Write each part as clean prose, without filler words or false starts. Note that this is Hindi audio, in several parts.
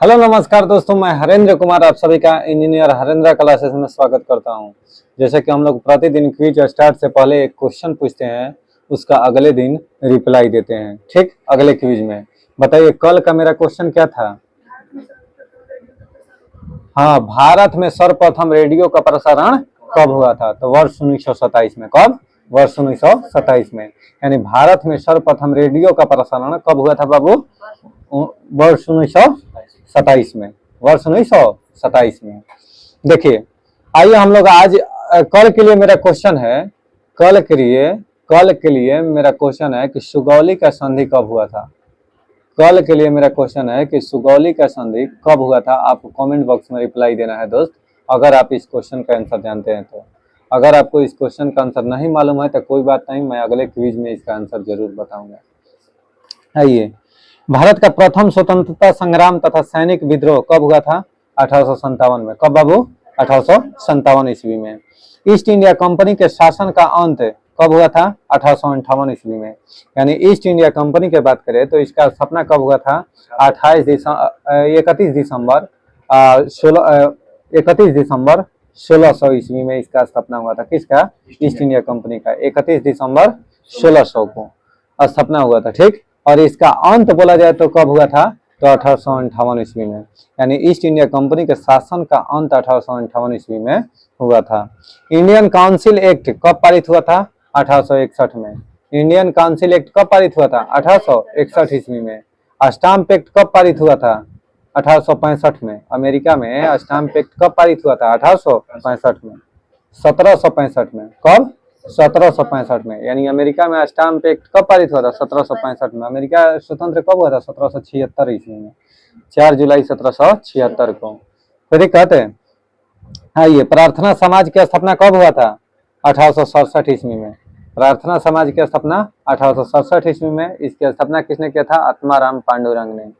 हेलो नमस्कार दोस्तों, मैं हरेंद्र कुमार आप सभी का इंजीनियर हरेंद्र क्लासेस में स्वागत करता हूं। जैसे कि हम लोग प्रतिदिन क्विज स्टार्ट से पहले एक क्वेश्चन पूछते हैं, उसका अगले दिन रिप्लाई देते हैं। ठीक, अगले क्विज में बताइए कल का मेरा क्वेश्चन क्या था। हाँ, भारत में सर्वप्रथम रेडियो का प्रसारण कब हुआ था? तो वर्ष 1927 में। कब? वर्ष 1927 में। यानी भारत में सर्वप्रथम रेडियो का प्रसारण कब हुआ था बाबू? वर्ष 1927 में। वर्ष 1927 में। देखिए, आइए हम लोग आज कल के लिए मेरा क्वेश्चन है, कल के लिए मेरा क्वेश्चन है कि सुगौली का संधि कब हुआ था। कल के लिए मेरा क्वेश्चन है कि सुगौली का संधि कब हुआ था। आपको कमेंट बॉक्स में रिप्लाई देना है दोस्त, अगर आप इस क्वेश्चन का आंसर जानते हैं तो। अगर आपको इस क्वेश्चन का आंसर नहीं मालूम है तो कोई बात नहीं, मैं अगले क्विज में इसका आंसर जरूर बताऊंगा। आइए, भारत का प्रथम स्वतंत्रता संग्राम तथा सैनिक विद्रोह कब हुआ था? 1857 में। कब बाबू? 1857 ईस्वी में। ईस्ट इंडिया कंपनी के शासन का अंत कब हुआ था? 1858 ईस्वी में। यानी ईस्ट इंडिया कंपनी की बात करें तो इसका स्थापना कब हुआ था? 31 दिसंबर 1600 ईस्वी में इसका स्थापना हुआ था। किसका? ईस्ट इंडिया कंपनी का 31 दिसंबर 1600 को स्थापना हुआ था। ठीक, और इसका अंत बोला जाए तो कब हुआ था? तो 1858 ईस्वी में। यानी ईस्ट इंडिया कंपनी के शासन का अंत 1858 ईस्वी में हुआ था। इंडियन काउंसिल एक्ट कब पारित हुआ था? 1861 में। इंडियन काउंसिल एक्ट कब पारित हुआ था? 1861 ईस्वी में। स्टाम्प एक्ट कब पारित हुआ था? 1865 में। अमेरिका में स्टाम्प एक्ट कब पारित हुआ था? 1865 में। 1765 में। कब? 1765 में। यानी अमेरिका में स्टाम्प एक्ट कब पारित हुआ था? 1765 में। अमेरिका स्वतंत्र कब हुआ था? 1776 ईस्वी में, 4 जुलाई 1776 को। फिर कहते हैं, आइए, प्रार्थना समाज की स्थापना कब हुआ था? 1867 ईस्वी में। प्रार्थना समाज की स्थापना 1867 ईस्वी में। इसकी स्थापना किसने किया था? आत्माराम पांडुरंग ने।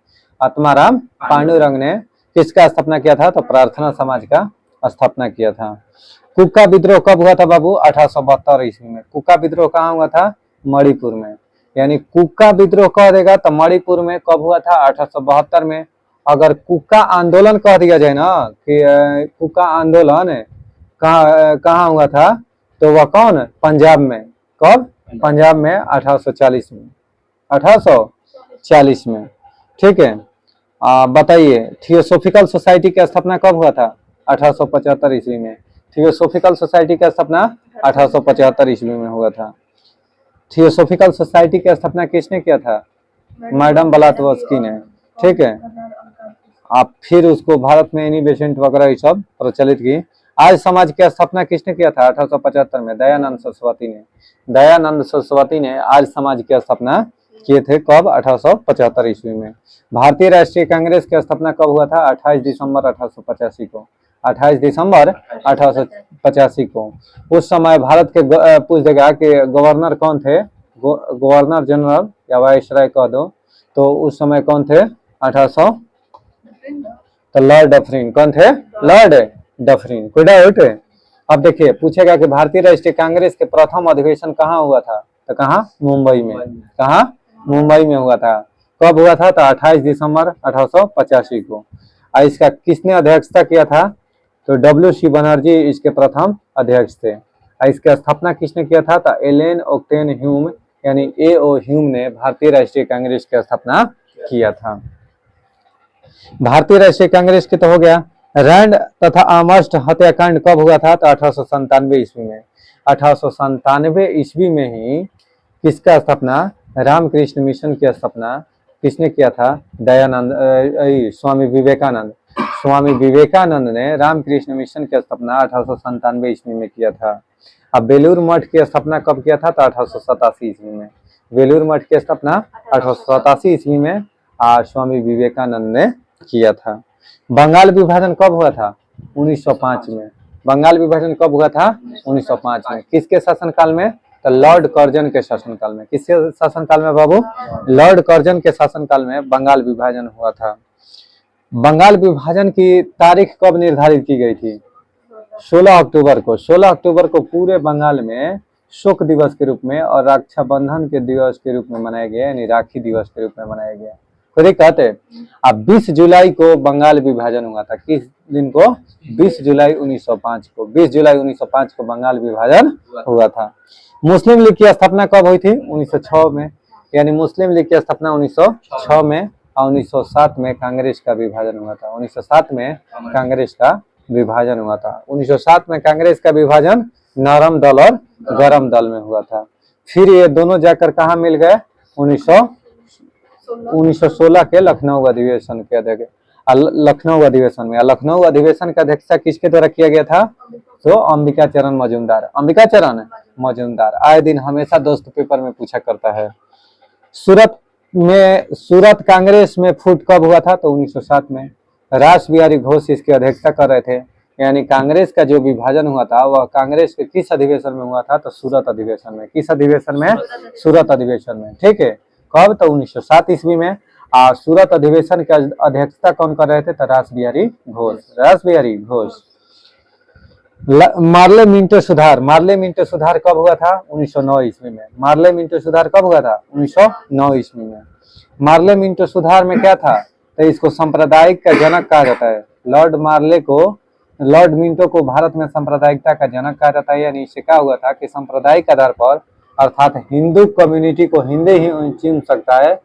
आत्माराम पांडुरंग ने किसका स्थापना किया था? तो प्रार्थना समाज का स्थापना किया था। कुका विद्रोह कब हुआ था बाबू? 1872 ईस्वी में। कुका विद्रोह कहाँ हुआ था? मणिपुर में। यानी कुका विद्रोह कह देगा तो मणिपुर में कब हुआ था? 1872 में। अगर कुका आंदोलन कह दिया जाए ना कि कुका आंदोलन कहाँ हुआ था, तो वह कौन? पंजाब में। कब? पंजाब में 1840 में। 1840 में। ठीक है, बताइए थियोसोफिकल सोसाइटी की स्थापना कब हुआ था? 1875 ईस्वी में। थियोसोफिकल सोसाइटी की स्थापना 1875 ईस्वी में हुआ था। थियोसोफिकल सोसाइटी की स्थापना किसने किया था? मैडम ब्लावत्स्की ने। ठीक है, आप फिर उसको भारत में एनी बेसेंट वगैरह ये सब प्रचलित की। आज समाज की स्थापना किसने किया था? 1875 में दयानंद सरस्वती ने। दयानंद सरस्वती ने आज समाज की स्थापना किए थे। कब? 1875 ईस्वी में। भारतीय राष्ट्रीय कांग्रेस की स्थापना कब हुआ था? 28 दिसंबर 1885 को। 28 दिसंबर 1885 को। उस समय भारत के पूछ देगा कि गवर्नर कौन थे? गवर्नर जनरल या वायसराय कह दो, तो उस समय कौन थे? 1800 तो लॉर्ड डफरिन। कौन थे? Lord Dufferin. कोई डाउट? अब देखिए, पूछेगा कि भारतीय राष्ट्रीय कांग्रेस के प्रथम अधिवेशन कहाँ हुआ था? तो कहाँ? मुंबई में। कहाँ? मुंबई में हुआ था। कब हुआ था? तो 28 दिसंबर 1885 को। और इसका किसने अध्यक्षता किया था? तो WC बनर्जी इसके प्रथम अध्यक्ष थे। और इसकी स्थापना किसने किया था? तो एलेन ओक्टेन ह्यूम यानी AO ह्यूम ने भारतीय राष्ट्रीय कांग्रेस की स्थापना किया था। भारतीय राष्ट्रीय कांग्रेस की तो हो गया। रैंड तथा आमस्ट हत्याकांड कब हुआ था? तो 1897 ईस्वी में। 1897 ईस्वी में ही किसका स्थापना? रामकृष्ण मिशन की स्थापना किसने किया था? स्वामी विवेकानंद। स्वामी विवेकानंद ने रामकृष्ण मिशन की स्थापना 1897 ईस्वी में किया था। अब बेलूर मठ की स्थापना कब किया था? तो 1887 ईस्वी में। बेलूर मठ की स्थापना 1887 ईस्वी में स्वामी विवेकानंद ने किया था। बंगाल विभाजन कब हुआ था? 1905 में। बंगाल विभाजन कब हुआ था? 1905 में। किसके शासनकाल में? तो लॉर्ड कर्जन के शासनकाल में। किसके शासनकाल में बाबू? लॉर्ड कर्जन के शासनकाल में बंगाल विभाजन हुआ था। बंगाल विभाजन की तारीख कब निर्धारित की गई थी? 16 अक्टूबर को। 16 अक्टूबर को पूरे बंगाल में शोक दिवस के रूप में और रक्षाबंधन के दिवस के रूप में मनाया गया, यानी राखी दिवस के रूप में मनाया गया। कोई दिक्कत है? अब 20 जुलाई को बंगाल विभाजन हुआ था, किस दिन को? 20 जुलाई 1905 को। 20 जुलाई 1905 को बंगाल विभाजन हुआ था। मुस्लिम लीग की स्थापना कब हुई थी? 1906 में, यानी मुस्लिम लीग की स्थापना 1906 में, और 1907 में कांग्रेस का विभाजन हुआ था। 1907 में कांग्रेस का विभाजन हुआ था। 1907 में कांग्रेस का विभाजन नरम दल और गरम दल में हुआ था। फिर ये दोनों जाकर कहाँ मिल गए? 1916 के लखनऊ अधिवेशन के अध्यक्ष, लखनऊ अधिवेशन में। लखनऊ अधिवेशन का अध्यक्षता किसके द्वारा किया गया था? तो अंबिका चरण मजूमदार। अंबिका चरण मजूमदार आए दिन हमेशा दोस्त पेपर में पूछा करता है। सूरत कांग्रेस में फूट कब हुआ था? तो 1907 में। रास बिहारी घोष इसकी अध्यक्षता कर रहे थे। यानी कांग्रेस का जो विभाजन हुआ था वह कांग्रेस के किस अधिवेशन में हुआ था? तो सूरत अधिवेशन में। किस अधिवेशन में? सूरत अधिवेशन में। ठीक है, कब? तो 1907 ईस्वी में। और सूरत अधिवेशन की अध्यक्षता कौन कर रहे थे? तो रास बिहारी घोष। रास बिहारी घोष। मार्ले मिंटो सुधार। मार्ले मिंटो सुधार कब हुआ था? 1909 ईस्वी में। मार्ले मिंटो सुधार कब हुआ था? 1909 ईस्वी में। मार्ले मिंटो सुधार में क्या था? तो इसको सांप्रदायिक का जनक कहा जाता है। लॉर्ड मिंटो को भारत में सांप्रदायिकता का जनक कहा जाता है। यानी इससे क्या हुआ था कि सांप्रदायिक आधार पर, अर्थात हिंदू कम्युनिटी को हिंदू ही चुन सकता है।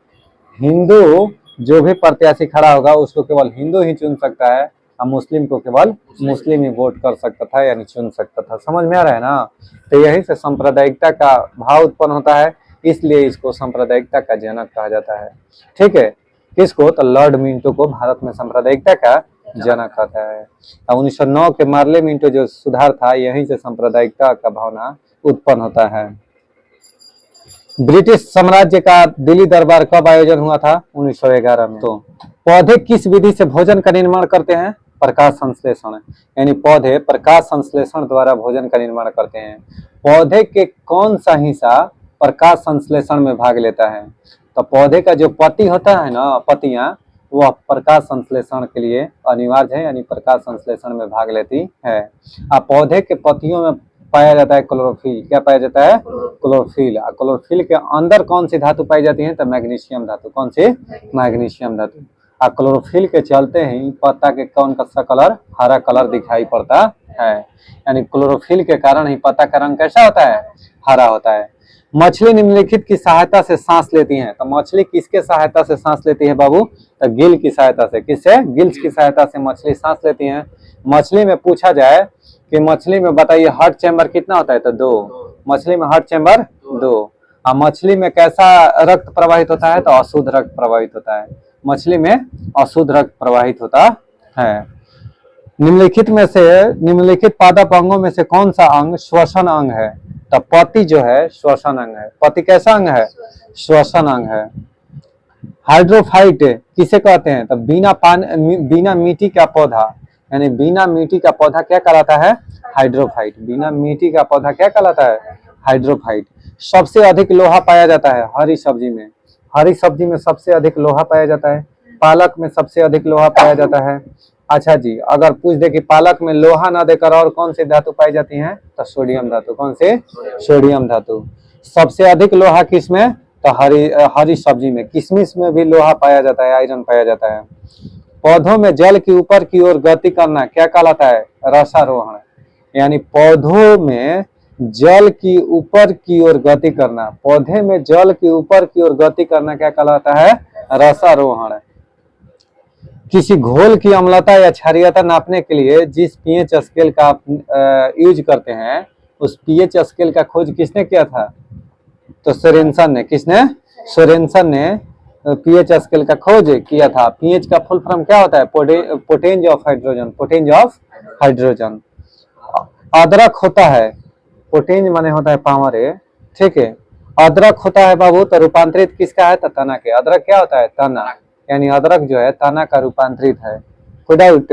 हिंदू जो भी प्रत्याशी खड़ा होगा उसको केवल हिंदू ही चुन सकता है, और मुस्लिम को केवल मुस्लिम ही वोट कर सकता था, यानी चुन सकता था। समझ में आ रहा है ना? तो यही से सांप्रदायिकता का भाव उत्पन्न होता है, इसलिए इसको सांप्रदायिकता का जनक कहा जाता है। ठीक है, किसको? तो लॉर्ड मिंटो को भारत में सांप्रदायिकता का जनक कहता है। 1909 के मार्ले मिंटो जो सुधार था, यहीं से सांप्रदायिकता का भावना उत्पन्न होता है। ब्रिटिश साम्राज्य का दिल्ली दरबार कब आयोजन हुआ था? 1911 में। तो पौधे किस विधि से भोजन का निर्माण करते हैं? प्रकाश संश्लेषण। यानी पौधे प्रकाश संश्लेषण द्वारा भोजन का निर्माण करते हैं। पौधे के कौन सा हिस्सा प्रकाश संश्लेषण में भाग लेता है? तो पौधे का जो पत्ती होता है ना, पत्तियां, वह प्रकाश संश्लेषण के लिए अनिवार्य है, यानी प्रकाश संश्लेषण में भाग लेती है। अब पौधे के पत्तियों में पाया जाता है क्लोरोफिल। क्या पाया जाता है? क्लोरोफिल। क्लोरोफिल के अंदर कौन सी धातु पाई जाती है? तो मैग्नीशियम धातु। कौन सी? मैग्नीशियम धातु। और क्लोरोफिल के चलते ही पत्ता के कौन सा कलर? हरा कलर दिखाई पड़ता है। यानी क्लोरोफिल के कारण ही पत्ता का रंग कैसा होता है? हरा होता है। मछली निम्नलिखित की सहायता से सांस लेती है। तो मछली किसके सहायता से सांस लेती है बाबू? तो गिल की सहायता से। किससे? गिल्स की सहायता से मछली सांस लेती है। मछली में पूछा जाए कि मछली में बताइए हार्ट चैम्बर कितना होता है? तो 2। मछली में हार्ट चैम्बर 2। और मछली में कैसा रक्त प्रवाहित होता है? तो अशुद्ध रक्त प्रवाहित होता है। मछली में अशुद्ध रक्त प्रवाहित होता है। निम्नलिखित पादप अंगों में से कौन सा अंग श्वसन अंग है? तो पति जो है श्वसन अंग है। पति कैसा अंग है? श्वसन अंग है। हाइड्रोफाइट किसे कहते हैं? तो बिना मिट्टी का पौधा, यानी बिना मिट्टी का पौधा क्या कहलाता है? हाइड्रोफाइट। बिना मिट्टी का पौधा क्या कहलाता है? हाइड्रोफाइट। सबसे अधिक लोहा पाया जाता है हरी सब्जी में। हरी सब्जी में सबसे अधिक लोहा पाया जाता है। पालक में सबसे अधिक लोहा पाया जाता है। अच्छा जी, अगर पूछ दे कि पालक में लोहा ना देकर और कौन सी धातु पाई जाती है? तो सोडियम धातु। कौन से? सोडियम धातु। सबसे अधिक लोहा किसमें? तो हरी सब्जी में। किशमिश में भी लोहा पाया जाता है, आयरन पाया जाता है। पौधों में जल की ऊपर की ओर गति करना क्या कहलाता है? रसारोहण। यानी पौधों में जल की ऊपर की ओर गति करना, पौधे में जल की ऊपर की ओर गति करना क्या कहलाता है? रसारोहण। किसी घोल की अम्लता या क्षारीयता नापने के लिए जिस पीएच स्केल का आप यूज करते हैं, उस पीएच स्केल का खोज किसने किया था? तो सोरेनसन ने। किसने? सोरेनसन ने पीएच स्केल का खोज किया था। पीएच का फुल फॉर्म क्या होता है? Potenz of hydrogen. Potenz of hydrogen. अदरक होता है, पोटेंज माने होता है पावर है। ठीक है, अदरक होता है बाबू, तो रूपांतरित किसका है? तो तना के। अदरक क्या होता है? तना। यानी अदरक जो है तना का रूपांतरित है। कोई डाउट?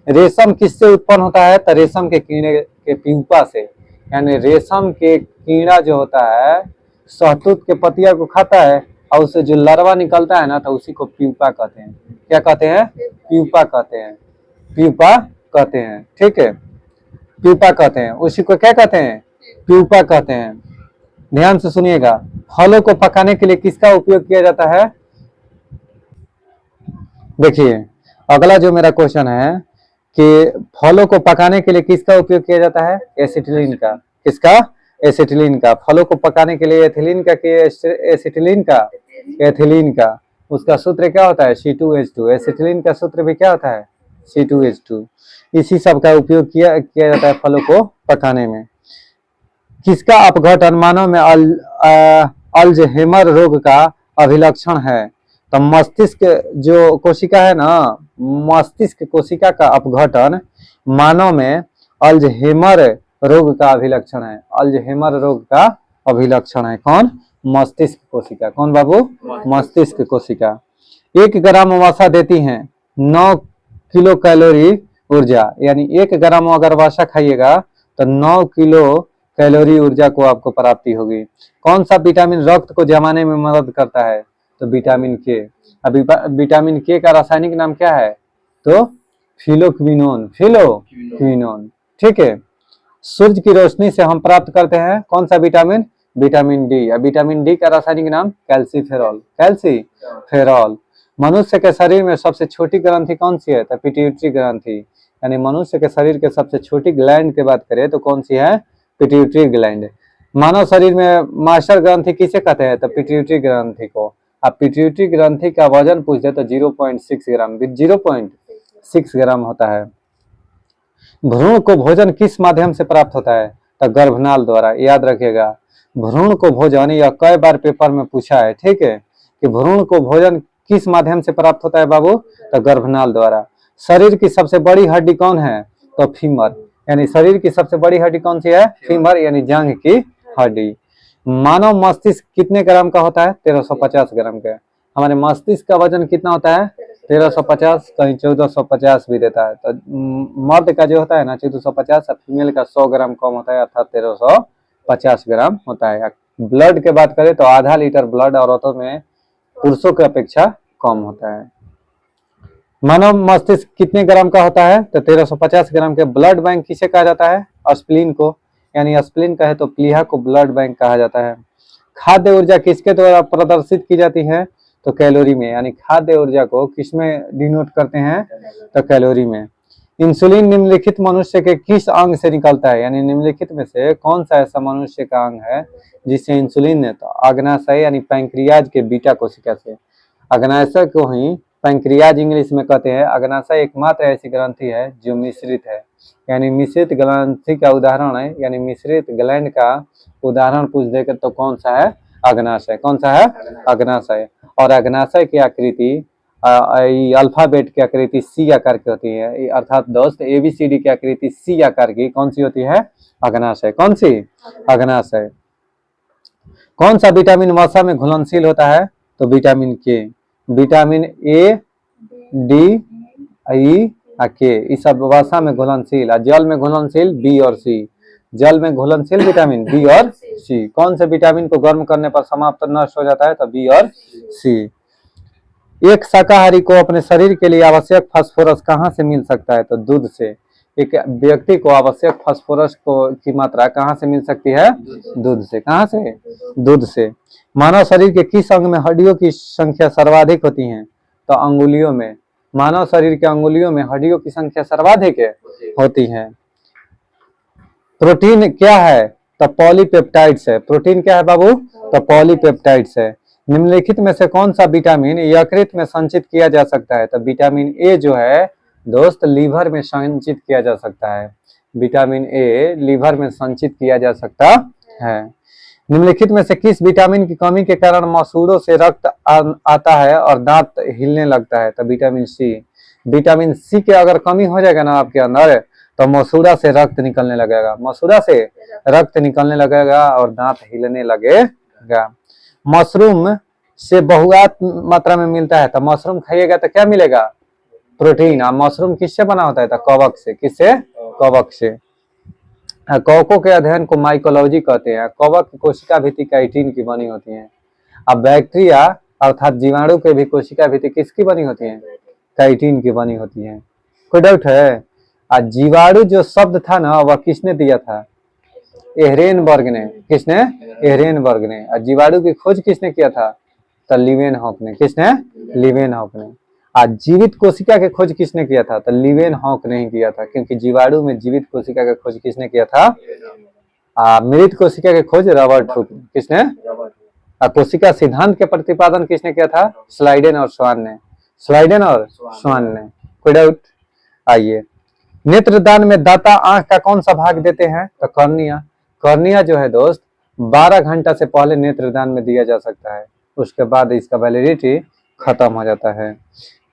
रेशम किससे उत्पन्न होता है? तो रेशम के कीड़े के प्यूपा से। यानी रेशम के कीड़ा जो होता है शहतूत के पतिया को खाता है, और उससे जो लार्वा निकलता है ना, तो उसी को प्यूपा कहते हैं। क्या कहते हैं? प्यूपा कहते हैं। प्यूपा कहते हैं। ठीक है, प्यूपा कहते हैं। उसी को क्या कहते हैं? प्यूपा कहते हैं। ध्यान से सुनिएगा। फलों को पकाने के लिए किसका उपयोग किया जाता है? देखिए अगला जो मेरा क्वेश्चन है कि फलों को पकाने के लिए किसका उपयोग किया जाता है? एसिटिलीन का। किसका? एसिटिलीन का। फलों को पकाने के लिए एथिलीन का कि एसिटिलीन का? एथिलीन का। उसका सूत्र क्या होता है? C2H2। एसिटिलीन का सूत्र भी क्या होता है? C2H2। इसी सब का उपयोग किया जाता है फलों को पकाने में। किसका अपघटन मानव में अल्ज़ाइमर रोग का अभिलक्षण है? तो मस्तिष्क जो कोशिका है ना, मस्तिष्क कोशिका का अपघटन मानव में अल्ज़ाइमर रोग का अभिलक्षण है। अल्ज़ाइमर रोग का अभिलक्षण है कौन? मस्तिष्क कोशिका। कौन बाबू? मस्तिष्क कोशिका। 1 ग्राम वसा देती हैं 9 किलो कैलोरी ऊर्जा, यानी 1 ग्राम अगर वसा खाइएगा तो 9 किलो कैलोरी ऊर्जा को आपको प्राप्ति होगी। कौन सा विटामिन रक्त को जमाने में मदद करता है? तो विटामिन के। अभी विटामिन के का रासायनिक नाम क्या है? तो फिलोक्विनोन। फिलोक्विनोन। ठीक है। सूर्य की रोशनी से हम प्राप्त करते हैं कौन सा विटामिन? Vitamin D. अब विटामिन डी का रासायनिक नाम कैल्सीफेरॉल। कैल्सीफेरॉल। मनुष्य के शरीर में सबसे छोटी ग्रंथि कौन सी है? तो पिट्यूटरी ग्रंथि। यानी मनुष्य के शरीर के सबसे छोटी ग्लैंड की बात करें तो कौन सी है? Pituitary gland. मानव शरीर में मास्टर ग्रंथि किसे कहते हैं? तो पिट्यूटरी ग्रंथि को। अब पिट्यूटरी ग्रंथि का वजन पूछते तो 0.6 ग्राम, 0.6 ग्राम होता है। भ्रूण को भोजन किस माध्यम से प्राप्त होता है? तो गर्भनाल द्वारा। याद रखिएगा, भ्रूण को भोजन, यह कई बार पेपर में पूछा है, ठीक है, कि भ्रूण को भोजन किस माध्यम से प्राप्त होता है बाबू? तो गर्भनाल द्वारा। शरीर की सबसे बड़ी हड्डी कौन है? तो फीमर। यानी शरीर की सबसे बड़ी हड्डी कौन सी है? फीमर, यानी जांघ की हड्डी। मानव मस्तिष्क कितने ग्राम का होता है? 1350 ग्राम का। हमारे मस्तिष्क का वजन कितना होता है? 1350, कहीं 1450 भी देता है। तो मर्द का जो होता है ना 1450, फीमेल का 100 ग्राम कम होता है, अर्थात 1350 ग्राम होता है। ब्लड के बात करें तो आधा लीटर ब्लड औरतों में पुरुषों की अपेक्षा कम होता है। मानव मस्तिष्क कितने ग्राम का होता है? तो 1350 ग्राम के। ब्लड बैंक किसे कहा जाता है? स्प्लीन को। यानी स्प्लीन कहे तो प्लीहा को ब्लड बैंक कहा जाता है। खाद्य ऊर्जा किसके द्वारा प्रदर्शित की जाती है? तो कैलोरी में। यानी खाद्य ऊर्जा को किसमें डिनोट करते हैं? तो कैलोरी में। इंसुलिन निम्नलिखित मनुष्य के किस अंग से निकलता है? यानी निम्नलिखित में से कौन सा ऐसा मनुष्य का अंग है जिससे इंसुलिन है? तो अग्नाशय यानी पैंक्रियाज के बीटा कोशिका से। अग्नाशय को ही पैंक्रियाज इंग्लिश में कहते हैं। अग्नाशय एकमात्र ऐसी ग्रंथि है जो मिश्रित है, यानी मिश्रित ग्रंथि का उदाहरण है, यानी मिश्रित ग्लैंड का उदाहरण पूछ देकर तो कौन सा है? अग्नाशय। कौन सा है? अग्नाशय। और अग्नाशय की आकृति अल्फाबेट की आकृति सी आकार की होती है, अर्थात दोस्त ABCD की आकृति सी आकार की कौन सी होती है? अग्नाशय। कौन सी? अग्नाशय। कौन सा विटामिन वसा में घुलनशील होता है? तो विटामिन के। विटामिन A, D, E और K, इस सब वसा में घुलनशील। और जल में घुलनशील B और C। जल में घुलनशील विटामिन B और C। कौन से विटामिन को गर्म करने पर समाप्त नष्ट हो जाता है? तो B और C। एक शाकाहारी को अपने शरीर के लिए आवश्यक फास्फोरस कहाँ से मिल सकता है? तो दूध से। एक व्यक्ति को आवश्यक फास्फोरस को की मात्रा कहाँ से मिल सकती है? दूध से। कहाँ से? दूध से। मानव शरीर के किस अंग में हड्डियों की संख्या सर्वाधिक होती है? तो अंगुलियों में। मानव शरीर के अंगुलियों में हड्डियों की संख्या सर्वाधिक होती है। प्रोटीन क्या है? तो पॉलीपेप्टाइड्स है। प्रोटीन क्या है बाबू? तो पॉलीपेप्टाइड्स है। निम्नलिखित में से कौन सा विटामिन यकृत में संचित किया जा सकता है? तो विटामिन ए जो है दोस्त लीवर में संचित किया जा सकता है। विटामिन ए लीवर में संचित किया जा सकता है। निम्नलिखित में से किस विटामिन की कमी के कारण मसूड़ों से रक्त आता है और दांत हिलने लगता है? तो विटामिन सी। विटामिन सी के अगर कमी हो जाएगा ना आपके अंदर तो मसूड़ा से रक्त निकलने लगेगा। मसूड़ा से रक्त निकलने लगेगा और दांत हिलने लगेगा। मशरूम से बहुआत मात्रा में मिलता है। तो मशरूम खाइएगा तो क्या मिलेगा? प्रोटीन। और मशरूम किससे बना होता है? तो कवक से। किससे? कवक से। कवकों के अध्ययन को माइकोलॉजी कहते हैं। कवक की कोशिका भित्ति काइटिन की बनी होती है। अब बैक्टीरिया अर्थात जीवाणु के भी कोशिका भित्ति किसकी बनी होती है? काइटिन की बनी होती है। कोई डाउट है? जीवाणु जो शब्द था ना वह किसने दिया था? एहरेनबर्ग ने। किसने? एहरेनबर्ग ने। और जीवाणु की खोज किसने किया था? तो लीवेनहॉक ने। किसने? लीवेनहॉक ने। आज जीवित कोशिका के खोज किसने किया था? तो लीवेनहॉक ने ही किया था, क्योंकि जीवाणु में जीवित कोशिका का खोज किसने किया था? मृत कोशिका के खोज रॉबर्ट हुक। किसने? कोशिका सिद्धांत के प्रतिपादन किसने किया था? स्लाइडेन और स्वान ने। स्लाइडेन और स्वान ने। कोई डाउट? आइए, नेत्रदान में दाता आंख का कौन सा भाग देते हैं? तो कॉर्निया। कॉर्निया जो है दोस्त 12 घंटा से पहले नेत्रदान में दिया जा सकता है, उसके बाद इसका वैलिडिटी खत्म हो जाता है।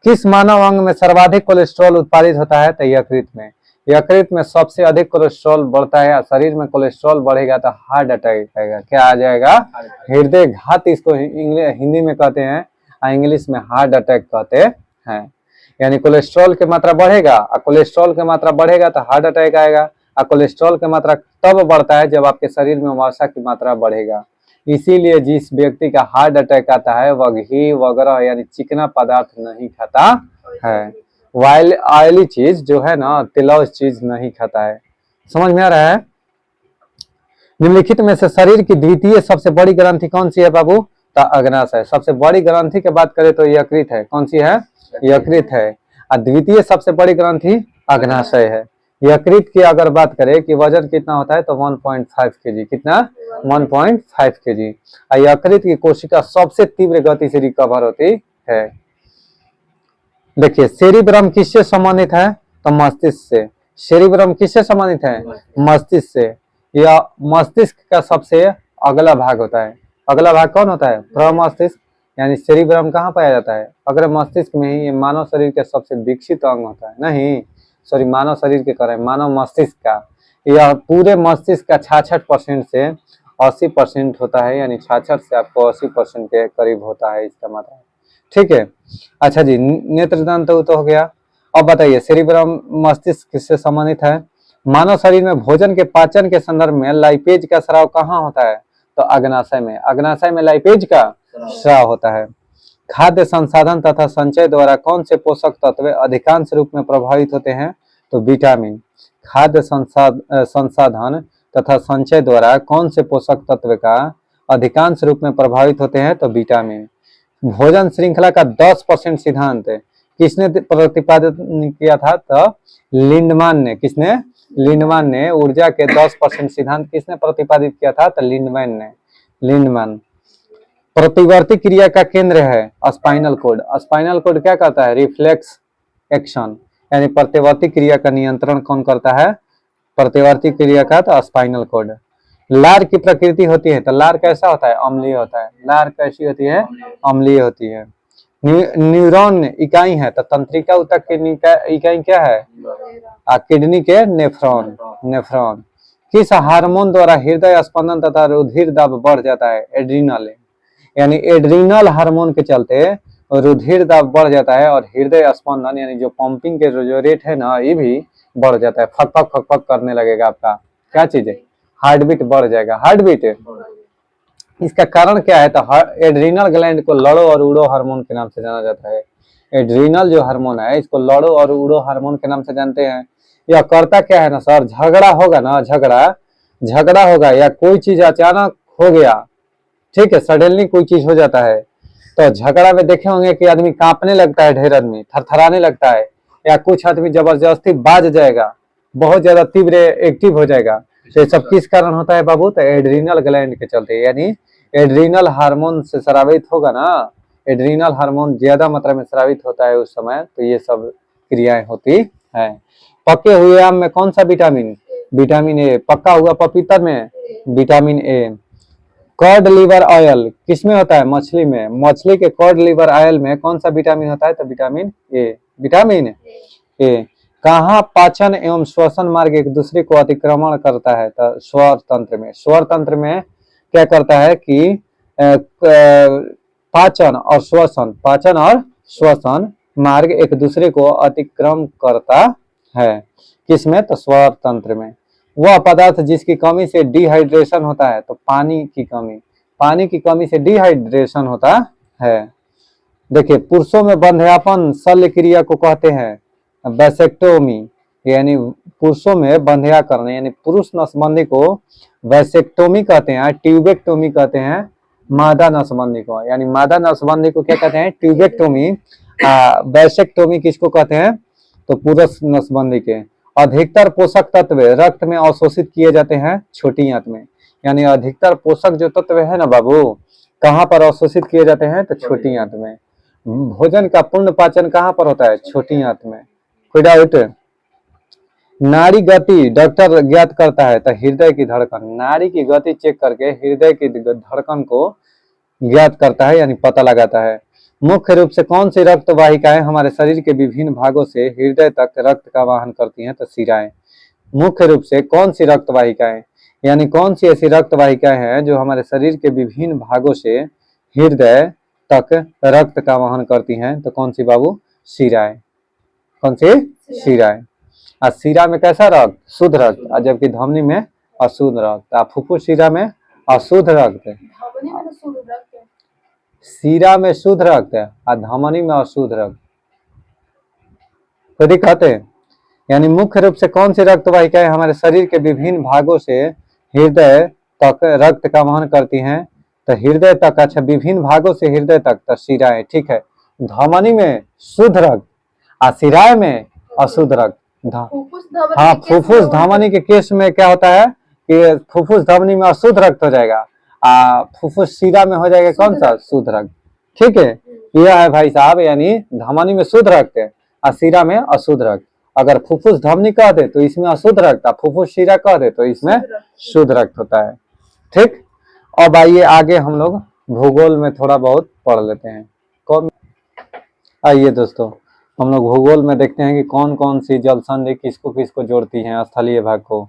किस मानव अंग में सर्वाधिक कोलेस्ट्रॉल उत्पादित होता है? तो यकृत में। यकृत में सबसे अधिक कोलेस्ट्रॉल बढ़ता है। शरीर में कोलेस्ट्रॉल बढ़ेगा तो हार्ट अटैक आएगा। क्या आ जाएगा? हृदय घात इसको हिंदी में कहते हैं, इंग्लिश में हार्ट अटैक कहते हैं। यानी कोलेस्ट्रॉल की मात्रा बढ़ेगा, और कोलेस्ट्रॉल की मात्रा बढ़ेगा तो हार्ट अटैक आएगा। और कोलेस्ट्रॉल की मात्रा तब बढ़ता है जब आपके शरीर में वसा की मात्रा बढ़ेगा। इसीलिए जिस व्यक्ति का हार्ट अटैक आता है वह घी वगैरह यानी चिकना पदार्थ नहीं खाता है, ऑयली चीज जो है ना, तिलौज चीज नहीं खाता है। समझ में आ रहा है? निम्नलिखित में से शरीर की द्वितीय सबसे बड़ी ग्रंथि कौन सी है बाबू? तो अग्नाशय। सबसे बड़ी ग्रंथि की बात करें तो यकृत है। कौन सी है? यकृत है। और द्वितीय सबसे बड़ी ग्रंथि अग्नाशय है। यकृत की अगर बात करें कि वजन कितना होता है तो 1.5 केजी। कितना? 1.5 केजी। और यकृत की कोशिका सबसे तीव्र गति से रिकवर होती है। देखिए, सेरिब्रम किससे संबंधित है? तो मस्तिष्क से। सेरिब्रम किससे संबंधित है? मस्तिष्क से। यह मस्तिष्क का सबसे अगला भाग होता है। अगला भाग कौन होता है? प्रमस्तिष्क। यानी सेरिब्रम कहाँ पाया जाता है? अगर मस्तिष्क में ही। ये मानव शरीर का सबसे विकसित अंग होता है। नहीं, सॉरी, मानव शरीर के करें, मानव मस्तिष्क का। यह पूरे मस्तिष्क का 66% से 80% होता है। यानी 66 से आपको 80% के करीब होता है इसका मात्रा। ठीक है, अच्छा जी, नेत्रदान तो हो गया। अब बताइए, सेरिब्रम मस्तिष्क किससे संबंधित है? मानव शरीर में भोजन के पाचन के संदर्भ में लाइपेज का स्राव कहाँ होता है? तो अग्नाशय में। अग्नाशय में लाइपेज का स्राव होता है। खाद्य संसाधन तथा संचय द्वारा कौन से पोषक तत्व अधिकांश रूप में प्रभावित होते हैं? तो विटामिन। खाद्य संसाधन तथा संचय द्वारा कौन से पोषक तत्व का अधिकांश रूप में प्रभावित होते हैं? तो विटामिन। भोजन श्रृंखला का 10% सिद्धांत किसने प्रतिपादित किया था? तो लिंडमान ने। किसने? लिंडमान ने। ऊर्जा के 10% सिद्धांत किसने प्रतिपादित किया था? तो लिंडमैन ने। लिंडमान। प्रतिवर्ती क्रिया का केंद्र है स्पाइनल कोड। स्पाइनल कोड क्या करता है? Reflex action. यानी प्रतिवर्ती क्रिया का नियंत्रण कौन करता है? प्रतिवर्ती क्रिया का तो स्पाइनल कोड। लार की प्रकृति होती है तो लार कैसा होता है? अम्लीय होता है। लार कैसी होती है? अम्लीय होती है। न्यूरॉन इकाई है तो तंत्रिका ऊतक की इकाई क्या है? किडनी के नेफ्रॉन। नेफ्रॉन। किस हार्मोन द्वारा हृदय स्पंदन तथा रुधिर दाब बढ़ जाता है? एड्रीनल। यानी एड्रीनल हार्मोन के चलते रुधिर दाब बढ़ जाता है और हृदय स्पंदन यानी जो पंपिंग के जो रेट है ना, ये भी बढ़ जाता है। फक फक फक फक करने लगेगा आपका क्या चीज है? हार्ट बीट बढ़ जाएगा। Heart beat. इसका कारण क्या है? तो एड्रीनल ग्लैंड को लड़ो और उड़ो हार्मोन के नाम से जाना जाता है। एड्रीनल जो हार्मोन है इसको लड़ो और उड़ो हार्मोन के नाम से जानते हैं। यह करता क्या है ना सर? झगड़ा होगा ना, झगड़ा होगा या कोई चीज अचानक हो गया, ठीक है, सडनली कोई चीज हो जाता है तो झगड़ा में देखे होंगे कि आदमी कांपने लगता है, ढेर आदमी थरथराने लगता है, या कुछ आदमी जबरदस्ती बाज जाएगा, बहुत ज्यादा तीव्र एक्टिव हो जाएगा। तो ये सब किस कारण होता है बाबू? तो एड्रीनल ग्लैंड के चलते। यानी एड्रीनल हार्मोन से स्रावित होगा ना, एड्रीनल हार्मोन ज्यादा मात्रा में स्रावित होता है उस समय, तो ये सब क्रियाएं होती है। पके हुए आम में कौन सा विटामिन? Vitamin A. पका हुआ पपीता में vitamin A. Cod liver oil किसमें होता है? मछली में। मछली के कॉड लिवर ऑयल में कौन सा विटामिन होता है? तो विटामिन ए। Vitamin A. कहाँ पाचन एवं श्वसन मार्ग एक दूसरे को अतिक्रमण करता है? तो स्वर तंत्र में। स्वर तंत्र में क्या करता है कि पाचन और श्वसन मार्ग एक दूसरे को अतिक्रम करता है। किसमें? तो स्वर तंत्र में। वह पदार्थ जिसकी कमी से डिहाइड्रेशन होता है, तो पानी की कमी से डिहाइड्रेशन होता है। देखिए, पुरुषों में बंध्यापन शल्य क्रिया को कहते हैं वैसेक्टोमी। यानी पुरुषों में बंध्या करने यानी पुरुष नसबंदी को वैसेक्टोमी कहते हैं, ट्यूबेक्टोमी कहते हैं मादा नसबंदी को। यानी मादा नसबंदी को क्या कहते हैं? ट्यूबेक्टोमी। वैसेक्टोमी किसको कहते हैं? तो पुरुष नसबंदी के। अधिकतर पोषक तत्व रक्त में अवशोषित किए जाते हैं छोटी आंत में, यानी अधिकतर पोषक जो तत्व है ना बाबू, कहाँ पर अवशोषित किए जाते हैं? तो छोटी आंत में। भोजन का पूर्ण पाचन कहाँ पर होता है? छोटी आंत में। कोई डाउट? नाड़ी गति डॉक्टर ज्ञात करता है तो हृदय की धड़कन, नाड़ी की गति चेक करके हृदय की धड़कन को ज्ञात करता है, यानी पता लगाता है। मुख्य रूप से कौन सी रक्त वाहिकाएं हमारे शरीर के विभिन्न भागों से हृदय तक रक्त का वाहन करती हैं? तो शिराएं। मुख्य रूप से कौन सी रक्त वाहिकाएं, यानी कौन सी ऐसी रक्त वाहिकाएं हैं जो हमारे शरीर के विभिन्न भागों से हृदय तक रक्त का वहन करती हैं? तो कौन सी बाबू? शिराएं। कौन सी? शिराएं। और शिरा में कैसा रक्त? शुद्ध रक्त, और जबकि धमनी में अशुद्ध रक्त। फुफ्फुस शिरा में अशुद्ध रक्त, शिरा में शुद्ध रक्त है और धमनी में अशुद्ध रक्त। तो दिक्कत है, यानी मुख्य रूप से कौन सी रक्त वाहिकाएं हमारे शरीर के विभिन्न भागों से हृदय तक रक्त का वहन करती हैं? तो हृदय तक, अच्छा विभिन्न भागों से हृदय तक, तो शिराएं। ठीक है। धमनी में शुद्ध रक्त और शिराएं में अशुद्ध रक्त। हाँ, फुफ्फुस धमनी के केस में क्या होता है कि फुफ्फुस धमनी में अशुद्ध रक्त हो जाएगा, फुफ्फुस शिरा में हो जाएगा कौन सा? शुद्ध रक्त। ठीक है, यह है भाई साहब, यानी धमनी में शुद्ध रक्त है और शिरा में अशुद्ध रक्त। अगर फुफ्फुस धमनी कह दे तो इसमें अशुद्ध रक्त, फुफ्फुस शिरा कह दे तो इसमें शुद्ध रक्त होता है। ठीक। अब आइए आगे हम लोग भूगोल में थोड़ा बहुत पढ़ लेते हैं। कौन? आइए दोस्तों, हम लोग भूगोल में देखते हैं कि कौन कौन सी जल संधि किसको किसको जोड़ती हैं स्थलीय भाग को।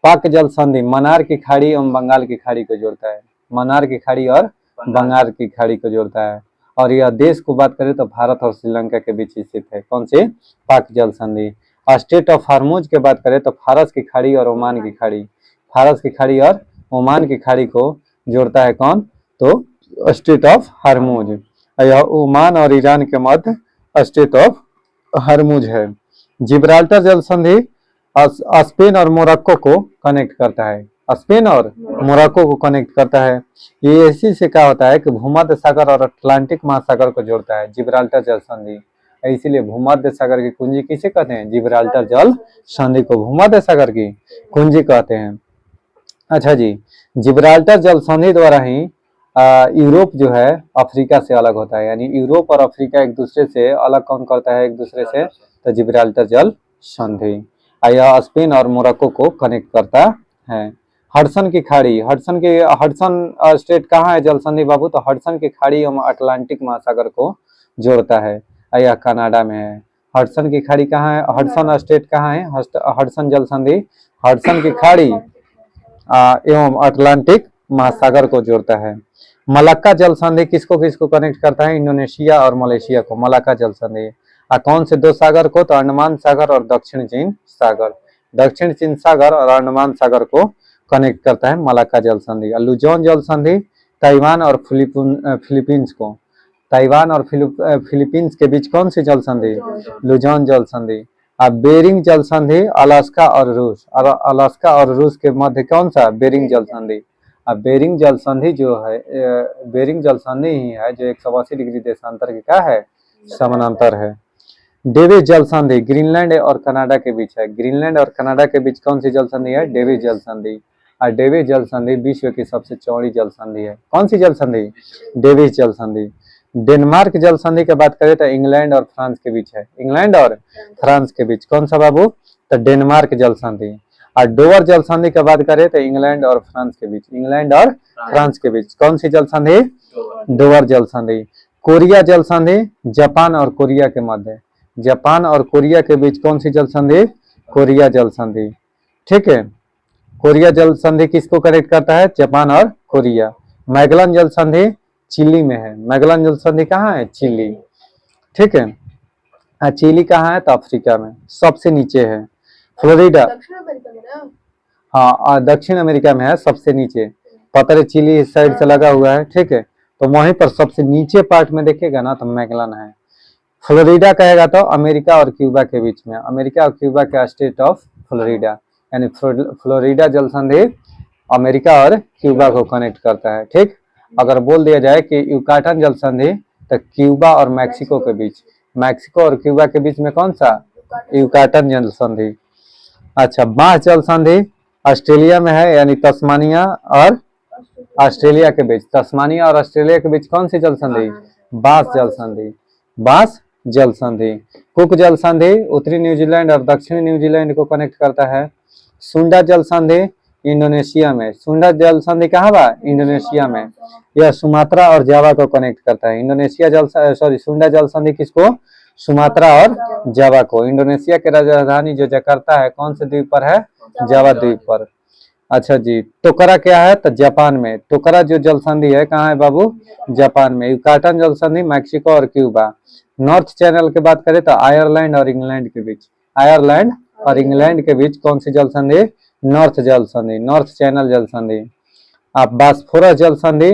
पाक जल संधि मन्नार की खाड़ी एवं बंगाल की खाड़ी को जोड़ता है, मन्नार की खाड़ी और बंगाल की खाड़ी को जोड़ता है। और यह देश को बात करें तो भारत और श्रीलंका के बीच स्थित है। कौन सी? पाक जल संधि। स्टेट ऑफ हार्मूज की बात करें तो फारस की खाड़ी और ओमान की खाड़ी, फारस की खाड़ी और ओमान की खाड़ी को जोड़ता है कौन? तो स्टेट ऑफ हार्मूज। यह ओमान और ईरान के मध्य स्टेट ऑफ हार्मूज है। जिब्राल्टर जल संधि स्पेन और मोरक्को को कनेक्ट करता है, स्पेन और मोरक्को को कनेक्ट करता है। ये इसी से क्या होता है कि भूमध्य सागर और अटलांटिक महासागर को जोड़ता है जिब्राल्टर जल संधि। इसीलिए भूमध्य सागर की कुंजी किसे कहते हैं? जिब्राल्टर जल संधि को भूमध्य सागर की कुंजी कहते हैं। अच्छा जी, जिब्राल्टर जल संधि द्वारा ही यूरोप जो है अफ्रीका से अलग होता है, यानी यूरोप और अफ्रीका एक दूसरे से अलग कौन करता है? एक दूसरे से, तो जिब्राल्टर जल संधि। यह स्पेन और मोरक्को को कनेक्ट करता है। हडसन की खाड़ी, हडसन स्टेट कहाँ है जल संधि बाबू? तो हडसन की खाड़ी एवं अटलांटिक महासागर को जोड़ता है, यह कनाडा में है। हडसन की खाड़ी कहाँ है? हडसन स्टेट कहाँ है? हडसन जल संधि हडसन की खाड़ी एवं अटलांटिक महासागर को जोड़ता है। मलक्का जल संधि किसको किसको कनेक्ट करता है? इंडोनेशिया और मलेशिया को मलक्का जल संधि। कौन से दो सागर को? तो अंडमान सागर और दक्षिण चीन सागर, दक्षिण चीन सागर और अंडमान सागर को कनेक्ट करता है मलक्का जल संधि। लुजोन जल संधि ताइवान और फिलीपींस को, ताइवान और फिलीपींस के बीच कौन सी जल संधि? लुजोन जल संधि। बेरिंग जल संधि अलास्का और रूस, अलास्का और रूस के मध्य कौन सा? बेरिंग जल संधि। बेरिंग जल संधि जो है, बेरिंग जल संधि ही है जो 180 डिग्री देशांतर के क्या है? समानांतर है। डेविस जल संधि ग्रीनलैंड और कनाडा के बीच है, ग्रीनलैंड और कनाडा के बीच कौन सी जल संधि है? डेविस जल संधि। और डेविस जल संधि विश्व की सबसे चौड़ी जल संधि है। कौन सी जल संधि? डेविस जल संधि। डेनमार्क जल संधि की बात करें तो इंग्लैंड और फ्रांस के बीच है, इंग्लैंड और फ्रांस के बीच कौन सा बाबू? तो डेनमार्क जल संधि। और डोवर जल संधि की बात करें तो इंग्लैंड और फ्रांस के बीच, इंग्लैंड और फ्रांस के बीच कौन सी जल संधि? डोवर जल संधि। कोरिया जल संधि जापान और कोरिया के मध्य, जापान और कोरिया के बीच कौन सी जल संधि? कोरिया जल संधि। ठीक है, कोरिया जल संधि किसको कनेक्ट करता है? जापान और कोरिया। मैगलन जल संधि चिली में है, मैगलन जल संधि कहाँ है? चिली। ठीक है, चिली कहाँ है? तो अफ्रीका में सबसे नीचे है। फ्लोरिडा, हाँ दक्षिण अमेरिका में है सबसे नीचे, पता है चिली इस साइड से लगा हुआ है। ठीक है, तो वहीं पर सबसे नीचे पार्ट में देखिएगा ना तो मैगलन है। फ्लोरिडा कहेगा तो अमेरिका और क्यूबा के बीच में, अमेरिका और क्यूबा का स्टेट ऑफ फ्लोरिडा, यानी फ्लोरिडा जल संधि अमेरिका और क्यूबा को कनेक्ट करता है। ठीक, अगर बोल दिया जाए कि यूकाटन जल संधि तो क्यूबा और मैक्सिको के बीच, मैक्सिको और क्यूबा के बीच में कौन सा? युकाटन जल संधि। अच्छा, बांस जल संधि ऑस्ट्रेलिया में है, यानी तस्मानिया और ऑस्ट्रेलिया के बीच, तस्मानिया और ऑस्ट्रेलिया के बीच कौन सी जल संधि? बांस जल संधि, बांस जल संधि। कुक जल संधि उत्तरी न्यूजीलैंड और दक्षिणी न्यूजीलैंड को कनेक्ट करता है। सुंडा जल संधि इंडोनेशिया में, सुंडा जल संधि कहाँ बा? इंडोनेशिया में। यह सुमात्रा और जावा को कनेक्ट करता है। इंडोनेशिया जल सुंडा जल संधि किसको? सुमात्रा और जावा को। इंडोनेशिया की राजधानी जो जकार्ता है कौन से द्वीप पर है? जावा द्वीप पर। अच्छा जी, टोकरा क्या है? तो जापान में। टोकरा जो जल संधि है कहाँ है बाबू? जापान में। युकाटन जल संधि मैक्सिको और क्यूबा। नॉर्थ चैनल की बात करें तो आयरलैंड और इंग्लैंड के बीच, आयरलैंड और इंग्लैंड के बीच कौन सी जल संधि? नॉर्थ जल संधि, नॉर्थ चैनल जल संधि। आप बास्फोरस जल संधि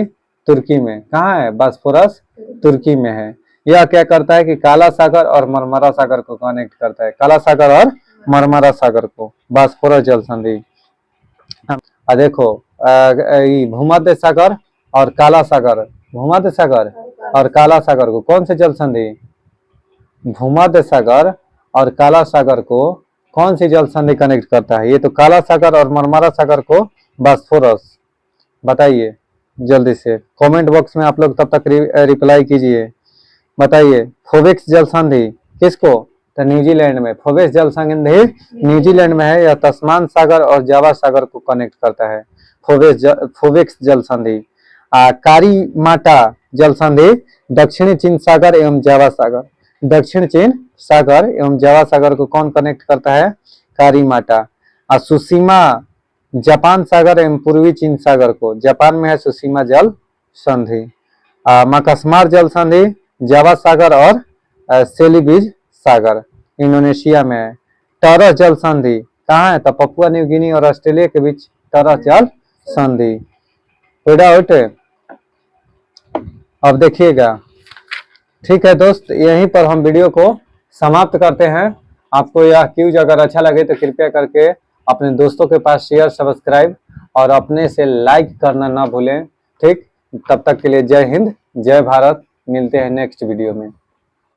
तुर्की में, कहाँ है? बास्फोरस तुर्की में है। यह क्या करता है कि काला सागर और मरमरा सागर को कनेक्ट करता है, काला सागर और मरमरा सागर को, बास्फोरस जल संधि। देखो भूमध्य सागर और काला सागर, भूमध्य सागर और काला सागर को कौन से जल संधि? भूमध्य सागर और काला सागर को कौन सी जल संधि कनेक्ट करता है? ये तो काला सागर और मरमरा सागर को बास्फोरस। बताइए जल्दी से कमेंट बॉक्स में आप लोग तब तक रिप्लाई कीजिए। बताइए फोवेक्स जल संधि किसको? तो न्यूजीलैंड में। फोवेक्स जल संधि न्यूजीलैंड में है। यह तस्मान सागर और जावा सागर को कनेक्ट करता है, फोवेक्स जल संधि। कारीमाटा जल संधि दक्षिणी चीन सागर एवं जावा सागर, दक्षिण चीन सागर एवं जावा सागर को कौन कनेक्ट करता है? कारीमाटा। सुसीमा जापान सागर एवं पूर्वी चीन सागर को, जापान में है सुसीमा जल संधि। मकसमार जल संधि जावा सागर और सेलिबिज सागर इंडोनेशिया में है। टॉरस जल संधि कहाँ है? तो पपुआ न्यू गिनी और ऑस्ट्रेलिया के बीच टॉरस जल संधि। अब देखिएगा, ठीक है दोस्त, यहीं पर हम वीडियो को समाप्त करते हैं। आपको यह क्यूज अगर अच्छा लगे तो कृपया करके अपने दोस्तों के पास शेयर, सब्सक्राइब और अपने से लाइक करना ना भूलें। ठीक, तब तक के लिए जय हिंद, जय भारत। मिलते हैं नेक्स्ट वीडियो में।